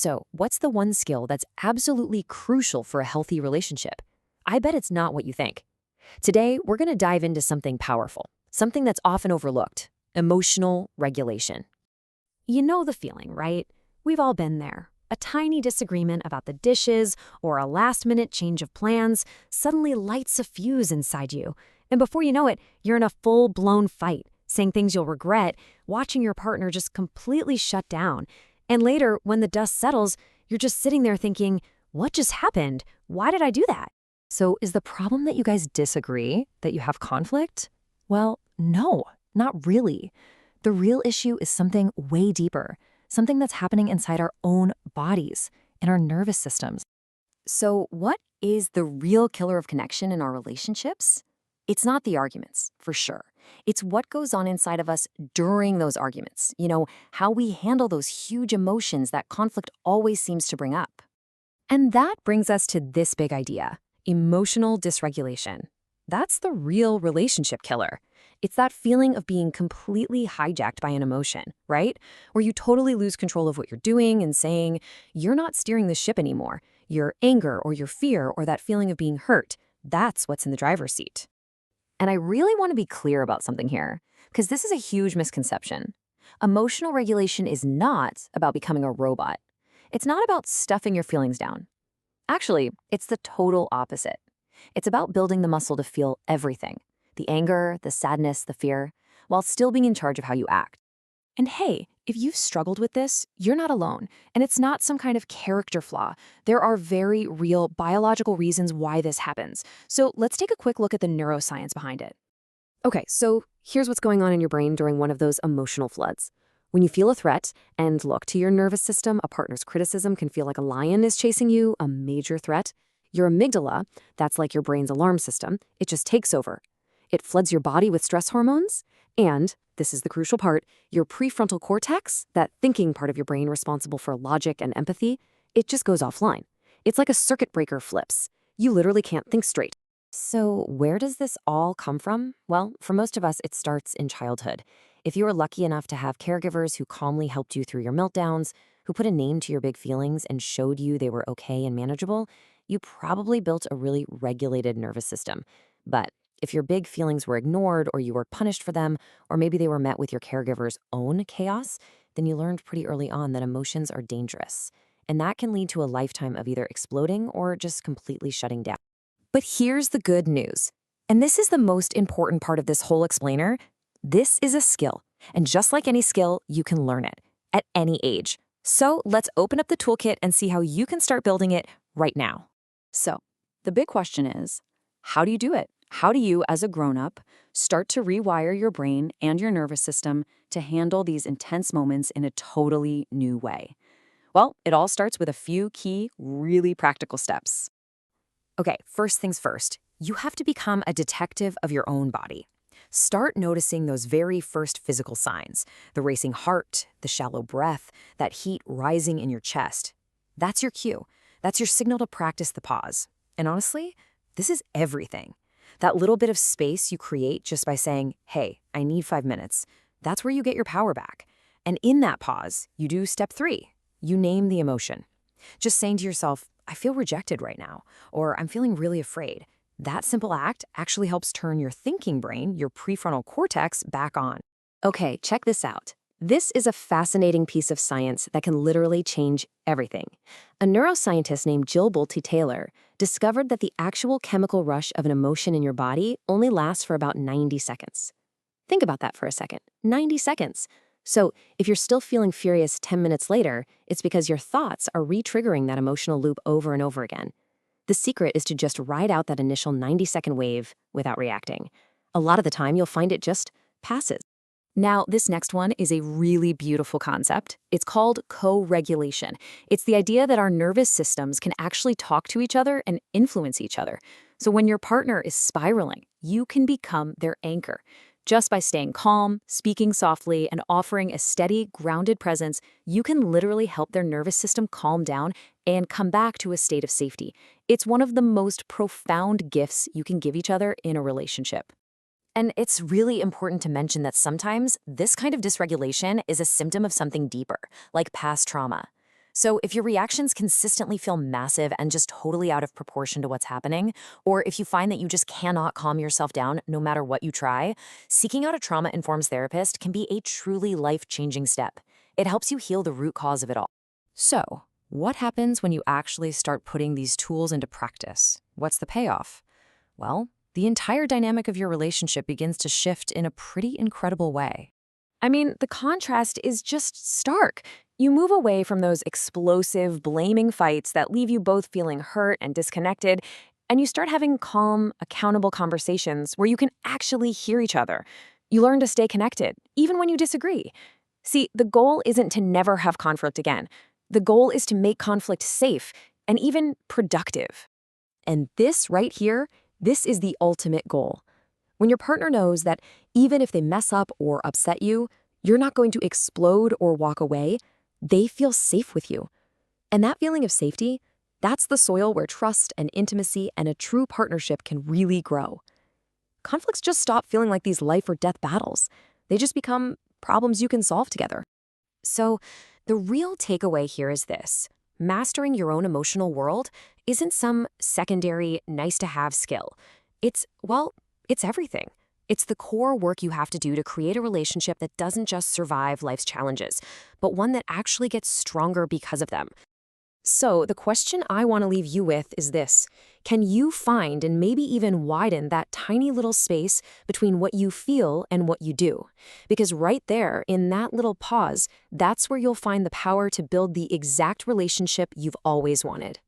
So, what's the one skill that's absolutely crucial for a healthy relationship? I bet it's not what you think. Today, we're going to dive into something powerful, something that's often overlooked: emotional regulation. You know the feeling, right? We've all been there. A tiny disagreement about the dishes or a last-minute change of plans suddenly lights a fuse inside you. And before you know it, you're in a full-blown fight, saying things you'll regret, watching your partner just completely shut down. And later, when the dust settles, you're just sitting there thinking, what just happened? Why did I do that? So is the problem that you guys disagree, that you have conflict? Well, no, not really. The real issue is something way deeper, something that's happening inside our own bodies, in our nervous systems. So what is the real killer of connection in our relationships? It's not the arguments, for sure. It's what goes on inside of us during those arguments. How we handle those huge emotions that conflict always seems to bring up. And that brings us to this big idea: emotional dysregulation. That's the real relationship killer. It's that feeling of being completely hijacked by an emotion, right? Where you totally lose control of what you're doing and saying, you're not steering the ship anymore. Your anger or your fear or that feeling of being hurt, that's what's in the driver's seat. And I really want to be clear about something here, because this is a huge misconception. Emotional regulation is not about becoming a robot. It's not about stuffing your feelings down. Actually, it's the total opposite. It's about building the muscle to feel everything: the anger, the sadness, the fear, while still being in charge of how you act. And hey, if you've struggled with this, you're not alone, and it's not some kind of character flaw. There are very real biological reasons why this happens. So let's take a quick look at the neuroscience behind it. Okay, so here's what's going on in your brain during one of those emotional floods. When you feel a threat, and look, to your nervous system, a partner's criticism can feel like a lion is chasing you, a major threat. Your amygdala, that's like your brain's alarm system, it just takes over. It floods your body with stress hormones, and, this is the crucial part, your prefrontal cortex, that thinking part of your brain responsible for logic and empathy, it just goes offline. It's like a circuit breaker flips. You literally can't think straight. So where does this all come from? Well, for most of us, it starts in childhood. If you were lucky enough to have caregivers who calmly helped you through your meltdowns, who put a name to your big feelings and showed you they were okay and manageable, you probably built a really regulated nervous system. But if your big feelings were ignored, or you were punished for them, or maybe they were met with your caregiver's own chaos, then you learned pretty early on that emotions are dangerous. And that can lead to a lifetime of either exploding or just completely shutting down. But here's the good news. And this is the most important part of this whole explainer. This is a skill. And just like any skill, you can learn it at any age. So let's open up the toolkit and see how you can start building it right now. So the big question is, how do you do it? How do you, as a grown-up, start to rewire your brain and your nervous system to handle these intense moments in a totally new way? Well, it all starts with a few key, really practical steps. Okay, first things first, you have to become a detective of your own body. Start noticing those very first physical signs: the racing heart, the shallow breath, that heat rising in your chest. That's your cue. That's your signal to practice the pause. And honestly, this is everything. That little bit of space you create just by saying, hey, I need 5 minutes, that's where you get your power back. And in that pause, you do step 3. You name the emotion. Just saying to yourself, I feel rejected right now, or I'm feeling really afraid. That simple act actually helps turn your thinking brain, your prefrontal cortex, back on. Okay, check this out. This is a fascinating piece of science that can literally change everything. A neuroscientist named Jill Bolte Taylor discovered that the actual chemical rush of an emotion in your body only lasts for about 90 seconds. Think about that for a second. 90 seconds. So if you're still feeling furious 10 minutes later, it's because your thoughts are re-triggering that emotional loop over and over again. The secret is to just ride out that initial 90-second wave without reacting. A lot of the time, you'll find it just passes. Now, this next one is a really beautiful concept. It's called co-regulation. It's the idea that our nervous systems can actually talk to each other and influence each other. So when your partner is spiraling, you can become their anchor. Just by staying calm, speaking softly, and offering a steady, grounded presence, you can literally help their nervous system calm down and come back to a state of safety. It's one of the most profound gifts you can give each other in a relationship. And it's really important to mention that sometimes this kind of dysregulation is a symptom of something deeper, like past trauma. So if your reactions consistently feel massive and just totally out of proportion to what's happening, or if you find that you just cannot calm yourself down no matter what you try, seeking out a trauma-informed therapist can be a truly life-changing step. It helps you heal the root cause of it all. So, what happens when you actually start putting these tools into practice? What's the payoff? Well, the entire dynamic of your relationship begins to shift in a pretty incredible way. I mean, the contrast is just stark. You move away from those explosive, blaming fights that leave you both feeling hurt and disconnected, and you start having calm, accountable conversations where you can actually hear each other. You learn to stay connected, even when you disagree. See, the goal isn't to never have conflict again. The goal is to make conflict safe and even productive. And this right here, this is the ultimate goal. When your partner knows that even if they mess up or upset you, you're not going to explode or walk away, they feel safe with you. And that feeling of safety, that's the soil where trust and intimacy and a true partnership can really grow. Conflicts just stop feeling like these life or death battles. They just become problems you can solve together. So, the real takeaway here is this. Mastering your own emotional world isn't some secondary, nice-to-have skill. It's everything. It's the core work you have to do to create a relationship that doesn't just survive life's challenges, but one that actually gets stronger because of them. So, the question I want to leave you with is this. Can you find and maybe even widen that tiny little space between what you feel and what you do? Because right there, in that little pause, that's where you'll find the power to build the exact relationship you've always wanted.